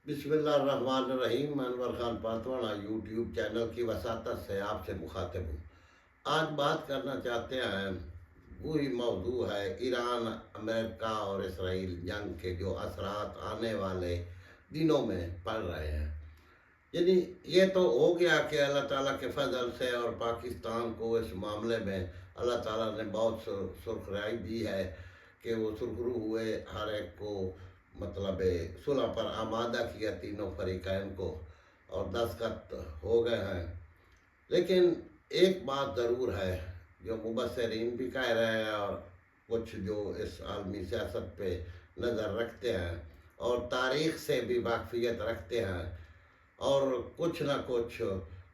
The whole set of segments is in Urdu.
بسم اللہ الرحمن الرحیم. میں انور خان پاتوانا یوٹیوب چینل کی وساطت سے آپ سے مخاطب ہوں. آج بات کرنا چاہتے ہیں، وہی موضوع ہے ایران، امریکہ اور اسرائیل جنگ کے جو اثرات آنے والے دنوں میں پڑ رہے ہیں. یعنی یہ تو ہو گیا کہ اللہ تعالیٰ کے فضل سے اور پاکستان کو اس معاملے میں اللہ تعالیٰ نے بہت سرخرائی دی ہے کہ وہ سرخرو ہوئے، ہر ایک کو مطلب صلح پر آمادہ کیا تینوں فریقین کو، اور دستخط ہو گئے ہیں. لیکن ایک بات ضرور ہے جو مبصرین بھی کہہ رہے ہیں اور کچھ جو اس عالمی سیاست پہ نظر رکھتے ہیں اور تاریخ سے بھی واقفیت رکھتے ہیں، اور کچھ نہ کچھ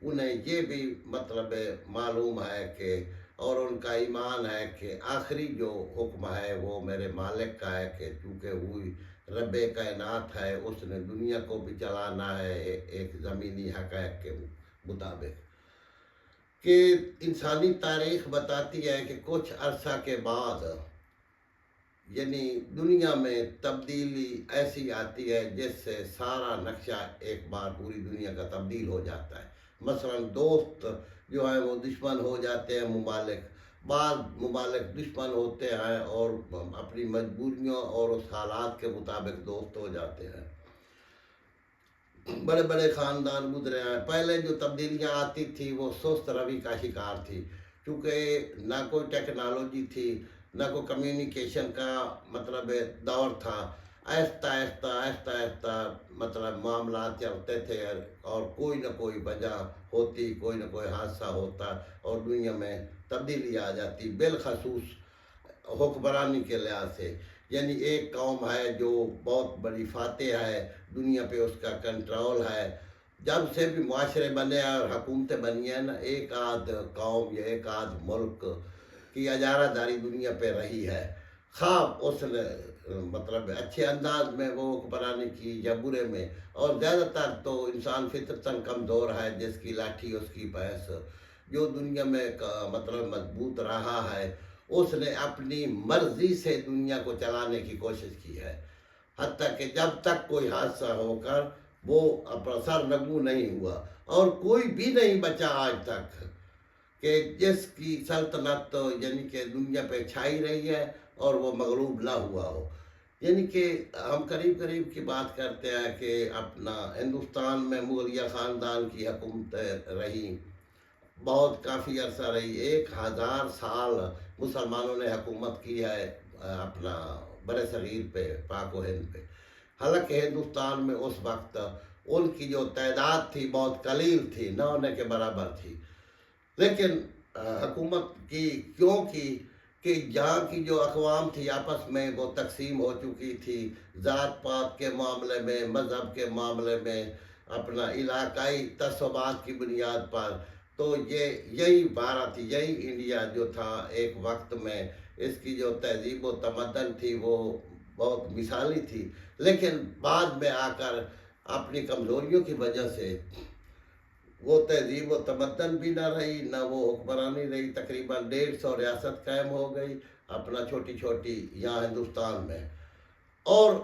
انہیں یہ بھی مطلب معلوم ہے کہ اور ان کا ایمان ہے کہ آخری جو حکم ہے وہ میرے مالک کا ہے، کہ چونکہ وہی رب کائنات ہے، اس نے دنیا کو بھی چلانا ہے ایک زمینی حقائق کے مطابق. کہ انسانی تاریخ بتاتی ہے کہ کچھ عرصہ کے بعد یعنی دنیا میں تبدیلی ایسی آتی ہے جس سے سارا نقشہ ایک بار پوری دنیا کا تبدیل ہو جاتا ہے. مثلا دوست جو ہیں وہ دشمن ہو جاتے ہیں، بعض ممالک دشمن ہوتے ہیں اور اپنی مجبوریوں اور اس حالات کے مطابق دوست ہو جاتے ہیں. بڑے بڑے خاندان گزرے ہیں. پہلے جو تبدیلیاں آتی تھی وہ سست روی کا شکار تھی، کیونکہ نہ کوئی ٹیکنالوجی تھی، نہ کوئی کمیونیکیشن کا مطلب دور تھا. آہستہ آہستہ آہستہ آہستہ مطلب معاملات چلتے تھے اور کوئی نہ کوئی وجہ ہوتی، کوئی نہ کوئی حادثہ ہوتا اور دنیا میں تبدیلی آ جاتی، بالخصوص حکمرانی کے لحاظ سے. یعنی ایک قوم ہے جو بہت بڑی فاتح ہے دنیا پہ، اس کا کنٹرول ہے. جب سے بھی معاشرے بنے اور حکومتیں بنی ہیں نا، ایک آدھ قوم یا ایک آدھ ملک کی اجارہ داری دنیا پہ رہی ہے. خواب اس نے مطلب اچھے انداز میں وہ حکمرانی کی یا برے میں، اور زیادہ تر تو انسان فطرتاً کمزور ہے، جس کی لاٹھی اس کی بھینس. جو دنیا میں مطلب مضبوط رہا ہے، اس نے اپنی مرضی سے دنیا کو چلانے کی کوشش کی ہے، حتیٰ کہ جب تک کوئی حادثہ ہو کر وہ اپنا سر نگو نہیں ہوا. اور کوئی بھی نہیں بچا آج تک کہ جس کی سلطنت یعنی کہ دنیا پہ چھائی رہی ہے اور وہ مغلوب نہ ہوا ہو. یعنی کہ ہم قریب قریب کی بات کرتے ہیں کہ اپنا ہندوستان میں مغلیہ خاندان کی حکومت رہی، بہت کافی عرصہ رہی. 1000 سال مسلمانوں نے حکومت کی ہے اپنا بر صغیر پہ، پاک و ہند پہ. حالانکہ ہندوستان میں اس وقت ان کی جو تعداد تھی بہت قلیل تھی، نہ ہونے کے برابر تھی. لیکن حکومت کی کیوں کی کہ جہاں کی جو اقوام تھی آپس میں وہ تقسیم ہو چکی تھی، ذات پات کے معاملے میں، مذہب کے معاملے میں، اپنا علاقائی تعصبات کی بنیاد پر. تو یہی بھارت، یہی انڈیا جو تھا ایک وقت میں، اس کی جو تہذیب و تمدن تھی وہ بہت مثالی تھی. لیکن بعد میں آ کر اپنی کمزوریوں کی وجہ سے وہ تہذیب و تمدن بھی نہ رہی، نہ وہ حکمرانی رہی. تقریباً 150 ریاست قائم ہو گئی اپنا چھوٹی چھوٹی یہاں ہندوستان میں. اور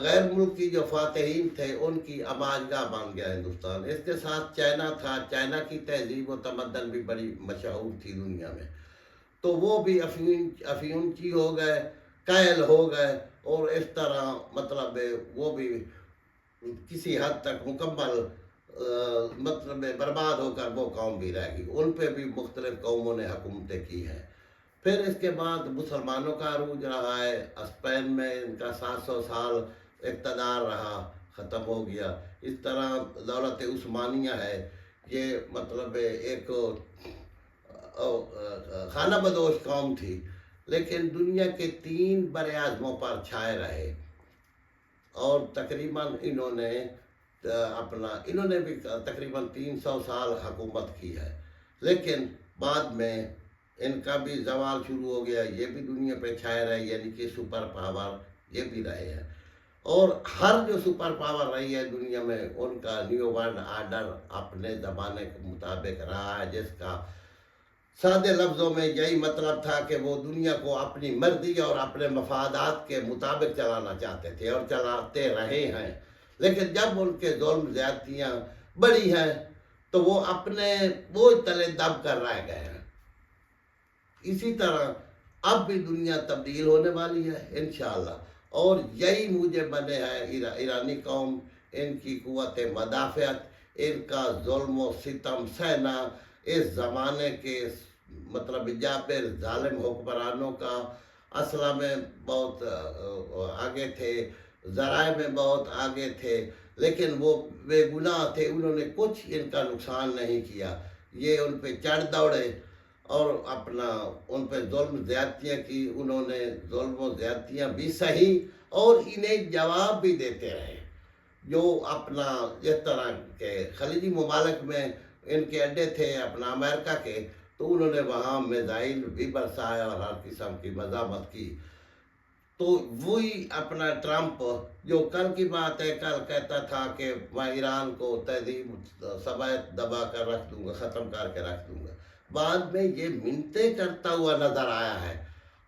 غیر ملکی جو فاتحین تھے ان کی آماجگاہ بن گیا ہندوستان. اس کے ساتھ چائنا تھا، چائنا کی تہذیب و تمدن بھی بڑی مشہور تھی دنیا میں. تو وہ بھی افیونچی ہو گئے، قائل ہو گئے، اور اس طرح مطلب وہ بھی کسی حد تک مکمل مطلب برباد ہو کر وہ قوم بھی رہ گئی. ان پہ بھی مختلف قوموں نے حکومتیں کی ہیں. پھر اس کے بعد مسلمانوں کا عروج رہا ہے. اسپین میں ان کا 700 سال اقتدار رہا، ختم ہو گیا. اس طرح دولت عثمانیہ ہے، یہ مطلب ایک خانہ بدوش قوم تھی، لیکن دنیا کے 3 بر اعظموں پر چھائے رہے. اور تقریباً انہوں نے بھی تقریباً 300 سال حکومت کی ہے. لیکن بعد میں ان کا بھی زوال شروع ہو گیا، یہ بھی دنیا پہ چھائے رہے، یعنی کہ سپر پاور یہ بھی رہے ہیں. اور ہر جو سپر پاور رہی ہے دنیا میں، ان کا نیو ورلڈ آرڈر اپنے زمانے کے مطابق رہا ہے، جس کا سادے لفظوں میں یہی مطلب تھا کہ وہ دنیا کو اپنی مرضی اور اپنے مفادات کے مطابق چلانا چاہتے تھے اور چلاتے رہے ہیں. لیکن جب ان کے ظلم زیادتیاں بڑی ہیں تو وہ اپنے بوجھ تلے دب کر رہ گئے ہیں۔ اسی طرح اب بھی دنیا تبدیل ہونے والی ہے انشاءاللہ، اور یہی موجب بنے ہیں ایرانی قوم، ان کی قوت مدافعت، ان کا ظلم و ستم سہنا اس زمانے کے مطلب جابر ظالم حکمرانوں کا۔ اسلحہ میں بہت آگے تھے، ذرائع میں بہت آگے تھے، لیکن وہ بے گناہ تھے، انہوں نے کچھ ان کا نقصان نہیں کیا۔ یہ ان پہ چڑھ دوڑے اور اپنا ان پہ ظلم زیادتیاں کی، انہوں نے ظلم و زیادتیاں بھی سہی اور انہیں جواب بھی دیتے رہے۔ جو اپنا جس طرح کے خلیجی ممالک میں ان کے اڈے تھے اپنا امریکہ کے، تو انہوں نے وہاں میزائل بھی برسایا اور ہر قسم کی مزاحمت کی۔ تو وہی اپنا ٹرمپ جو کل کی بات ہے، کل کہتا تھا کہ میں ایران کو تہذیب سبایت دبا کر رکھ دوں گا، ختم کر کے رکھ دوں گا، بعد میں یہ منتیں کرتا ہوا نظر آیا ہے۔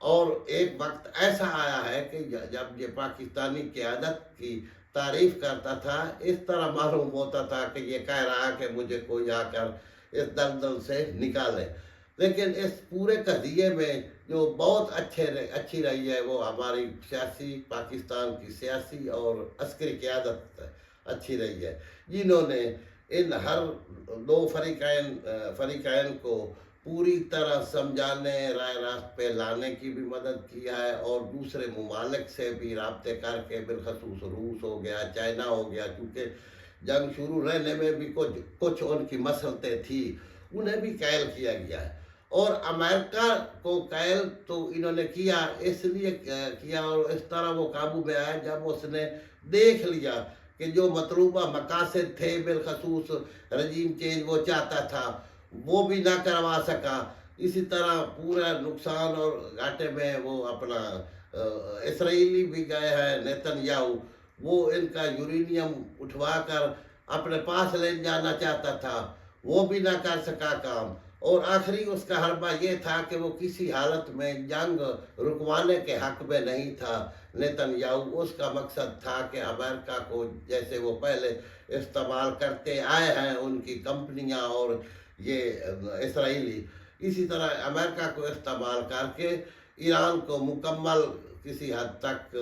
اور ایک وقت ایسا آیا ہے کہ جب یہ پاکستانی قیادت کی تعریف کرتا تھا، اس طرح معلوم ہوتا تھا کہ یہ کہہ رہا کہ مجھے کوئی آ کر اس دلدل سے نکالے۔ لیکن اس پورے قضیے میں جو بہت اچھی رہی ہے وہ ہماری سیاسی، پاکستان کی سیاسی اور عسکری قیادت اچھی رہی ہے، جنہوں نے ان ہر دو فریقین کو پوری طرح سمجھانے، رائے راست پہ لانے کی بھی مدد کی ہے، اور دوسرے ممالک سے بھی رابطے کر کے، بالخصوص روس ہو گیا، چائنا ہو گیا، کیونکہ جنگ شروع رہنے میں بھی کچھ ان کی مسلطیں تھیں، انہیں بھی قائل کیا گیا ہے۔ اور امریکہ کو قائل تو انہوں نے کیا، اس لیے کیا اور اس طرح وہ قابو میں آیا جب اس نے دیکھ لیا کہ جو مطلوبہ مقاصد تھے، بالخصوص رجیم چینج وہ چاہتا تھا، وہ بھی نہ کروا سکا۔ اسی طرح پورا نقصان اور گھاٹے میں وہ اپنا اسرائیلی بھی گئے ہیں نیتن یاہو، وہ ان کا یورینیم اٹھوا کر اپنے پاس لے جانا چاہتا تھا، وہ بھی نہ کر سکا کام۔ اور آخری اس کا حربہ یہ تھا کہ وہ کسی حالت میں جنگ رکوانے کے حق میں نہیں تھا نیتن یاہو۔ اس کا مقصد تھا کہ امریکہ کو جیسے وہ پہلے استعمال کرتے آئے ہیں ان کی کمپنیاں اور یہ اسرائیلی، اسی طرح امریکہ کو استعمال کر کے ایران کو مکمل کسی حد تک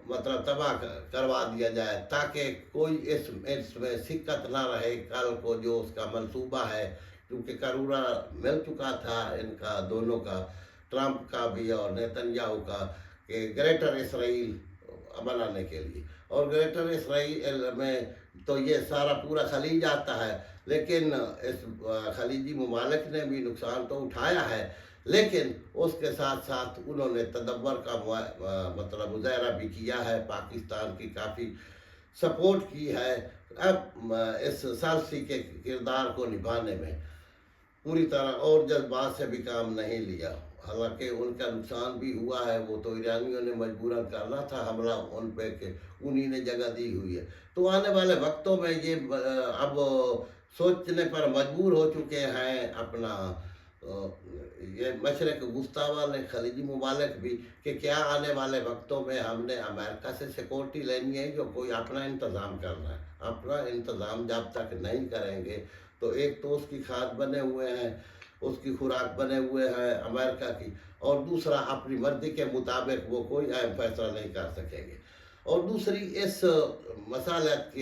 مطلب تباہ کروا دیا جائے، تاکہ کوئی اس میں سکت نہ رہے کل کو جو اس کا منصوبہ ہے، کیونکہ قرورہ مل چکا تھا ان کا دونوں کا، ٹرمپ کا بھی اور نیتن یاہو کا، کہ گریٹر اسرائیل بنانے کے لیے۔ اور گریٹر اسرائیل میں تو یہ سارا پورا خلیج آتا ہے، لیکن اس خلیجی ممالک نے بھی نقصان تو اٹھایا ہے، لیکن اس کے ساتھ ساتھ انہوں نے تدبر کا مطلب مظاہرہ بھی کیا ہے، پاکستان کی کافی سپورٹ کی ہے اب اس ثالثی کے کردار کو نبھانے میں پوری طرح، اور جذبات سے بھی کام نہیں لیا۔ حالانکہ ان کا نقصان بھی ہوا ہے، وہ تو ایرانیوں نے مجبوراً کرنا تھا حملہ ان پہ، کہ انہی نے جگہ دی ہوئی ہے۔ تو آنے والے وقتوں میں یہ اب سوچنے پر مجبور ہو چکے ہیں اپنا یہ مشرق وسطیٰ والے خلیجی ممالک بھی، کہ کیا آنے والے وقتوں میں ہم نے امریکہ سے سیکورٹی لینی ہے، جو کوئی اپنا انتظام کرنا ہے۔ اپنا انتظام جب تک نہیں کریں گے تو ایک تو اس کی کھاد بنے ہوئے ہیں، اس کی خوراک بنے ہوئے ہیں امریکہ کی، اور دوسرا اپنی مرضی کے مطابق وہ کوئی اہم فیصلہ نہیں کر سکیں گے۔ اور دوسری اس مسالت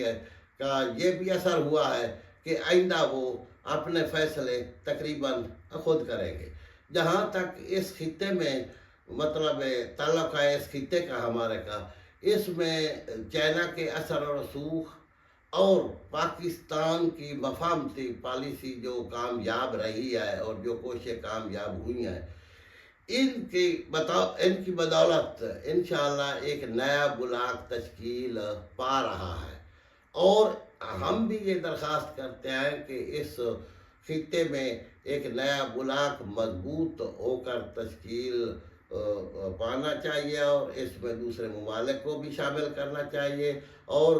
کا یہ بھی اثر ہوا ہے کہ آئندہ وہ اپنے فیصلے تقریباً خود کریں گے۔ جہاں تک اس خطے میں مطلب تعلق ہے، اس خطے کا ہمارے کا، اس میں چائنا کے اثر و رسوخ اور پاکستان کی مفاہمتی پالیسی جو کامیاب رہی ہے اور جو کوششیں کامیاب ہوئی ہیں، ان کی بدولت انشاءاللہ ایک نیا بلاک تشکیل پا رہا ہے۔ اور ہم بھی یہ درخواست کرتے ہیں کہ اس خطے میں ایک نیا بلاک مضبوط ہو کر تشکیل پانا چاہیے، اور اس میں دوسرے ممالک کو بھی شامل کرنا چاہیے، اور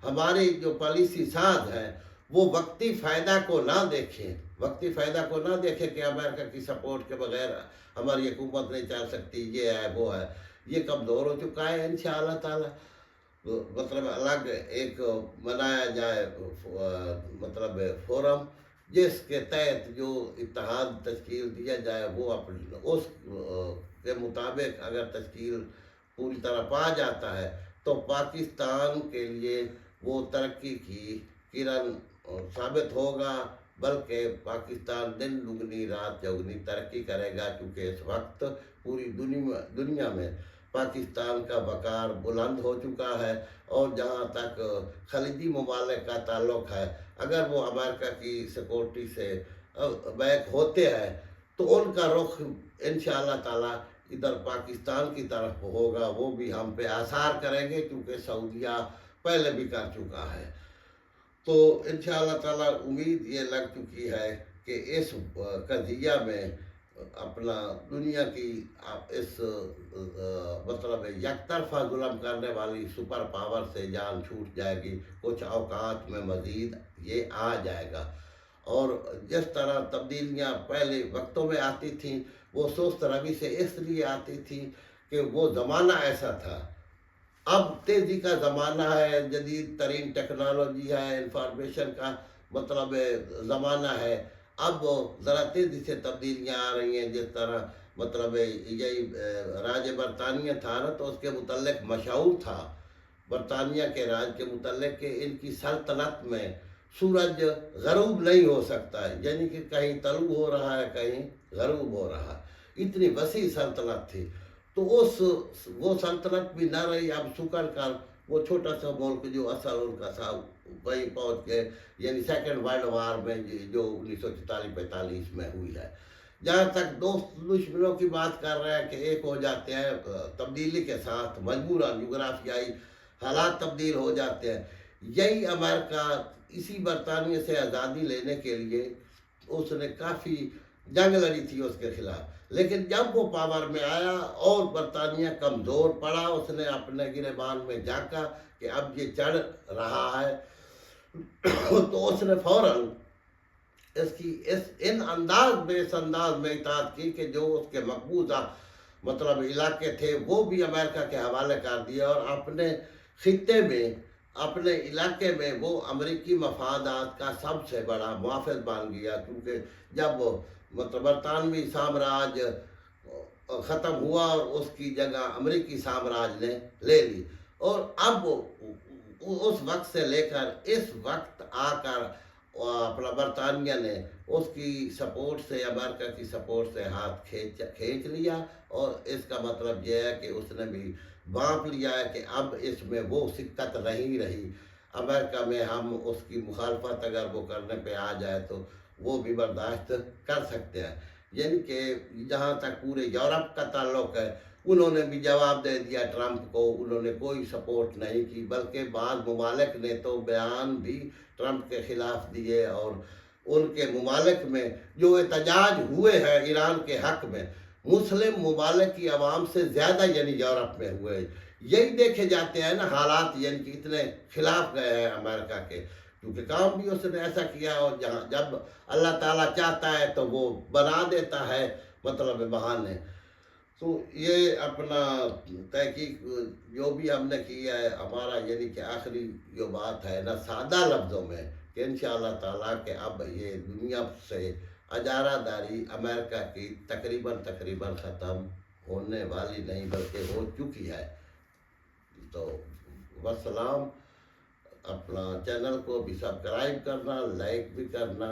ہماری جو پالیسی ساز ہیں وہ وقتی فائدہ کو نہ دیکھیں، کہ امریکہ کی سپورٹ کے بغیر ہماری حکومت نہیں چل سکتی، یہ ہے وہ ہے، یہ کمزور ہو چکا ہے انشاءاللہ تعالی۔ مطلب الگ ایک بنایا جائے مطلب فورم، جس کے تحت جو اتحاد تشکیل دیا جائے وہ اپنے اس کے مطابق اگر تشکیل پوری طرح پا جاتا ہے تو پاکستان کے لیے وہ ترقی کی کرن ثابت ہوگا، بلکہ پاکستان دن دگنی رات چوگنی ترقی کرے گا، کیونکہ اس وقت پوری دنیا میں پاکستان کا وقار بلند ہو چکا ہے۔ اور جہاں تک خلیجی ممالک کا تعلق ہے، اگر وہ امریکہ کی سیکورٹی سے بیک ہوتے ہیں تو ان کا رخ انشاءاللہ تعالی ادھر پاکستان کی طرف ہوگا، وہ بھی ہم پہ آثار کریں گے، کیونکہ سعودیہ پہلے بھی کر چکا ہے۔ تو انشاءاللہ تعالی امید یہ لگ چکی ہے کہ اس قضیہ میں اپنا دنیا کی اس مطلب یک طرفہ ظلم کرنے والی سپر پاور سے جان چھوٹ جائے گی، کچھ اوقات میں مزید یہ آ جائے گا۔ اور جس طرح تبدیلیاں پہلے وقتوں میں آتی تھیں وہ سست روی سے اس لیے آتی تھیں کہ وہ زمانہ ایسا تھا۔ اب تیزی کا زمانہ ہے، جدید ترین ٹیکنالوجی ہے، انفارمیشن کا مطلب زمانہ ہے، اب ذرا تیزی سے تبدیلیاں آ رہی ہیں۔ جس طرح مطلب یہی راج برطانیہ تھا نا، تو اس کے متعلق مشہور تھا برطانیہ کے راج کے متعلق کہ ان کی سلطنت میں سورج غروب نہیں ہو سکتا ہے، یعنی کہ کہیں طلوع ہو رہا ہے کہیں غروب ہو رہا ہے، اتنی وسیع سلطنت تھی۔ تو وہ سلطنت بھی نہ رہی، اب سکڑ کر وہ چھوٹا سا ملک جو اصل ان کا تھا وہیں پہنچ گئے، یعنی سیکنڈ ورلڈ وار میں جو 1944-45 میں ہوئی ہے۔ جہاں تک دوست دشمنوں کی بات کر رہے ہیں کہ ایک ہو جاتے ہیں تبدیلی کے ساتھ، مجبوراً جغرافیائی حالات تبدیل ہو جاتے ہیں۔ یہی امریکہ اسی برطانیہ سے آزادی لینے کے لیے اس نے کافی جنگ لڑی تھی اس کے خلاف، لیکن جب وہ پاور میں آیا اور برطانیہ کمزور پڑا، اس نے اپنے گریبان میں جھانکا کہ اب یہ چڑھ رہا ہے، تو اس نے فوراً اس انداز میں اطاعت کی کہ جو اس کے مقبوضہ مطلب علاقے تھے وہ بھی امریکہ کے حوالے کر دیا، اور اپنے خطے میں اپنے علاقے میں وہ امریکی مفادات کا سب سے بڑا محافظ بن گیا، کیونکہ جب مطلب برطانوی سامراج ختم ہوا اور اس کی جگہ امریکی سامراج نے لے لی، اور اب اس وقت سے لے کر اس وقت آ کر اپنا برطانیہ نے اس کی سپورٹ سے، امریکہ کی سپورٹ سے ہاتھ کھینچ لیا، اور اس کا مطلب یہ ہے کہ اس نے بھی بانپ لیا ہے کہ اب اس میں وہ سکت نہیں رہی، امریکہ میں ہم اس کی مخالفت اگر وہ کرنے پہ آ جائے تو وہ بھی برداشت کر سکتے ہیں۔ یعنی کہ جہاں تک پورے یورپ کا تعلق ہے، انہوں نے بھی جواب دے دیا ٹرمپ کو، انہوں نے کوئی سپورٹ نہیں کی، بلکہ بعض ممالک نے تو بیان بھی ٹرمپ کے خلاف دیے، اور ان کے ممالک میں جو احتجاج ہوئے ہیں ایران کے حق میں، مسلم ممالک کی عوام سے زیادہ یعنی یورپ میں ہوئے۔ یہی دیکھے جاتے ہیں نا حالات، یعنی کہ اتنے خلاف گئے ہیں امریکہ کے، کیونکہ کام بھی اس نے ایسا کیا، اور جب اللہ تعالیٰ چاہتا ہے تو وہ بنا دیتا ہے مطلب بہانے۔ تو یہ اپنا تحقیق جو بھی ہم نے کیا ہے ہمارا، یعنی کہ آخری جو بات ہے نا سادہ لفظوں میں کہ انشاءاللہ تعالیٰ کہ اب یہ دنیا سے اجارہ داری امریکہ کی تقریباً ختم ہونے والی نہیں بلکہ ہو چکی ہے۔ تو وسلام، اپنا چینل کو بھی سبسکرائب کرنا، لائک بھی کرنا۔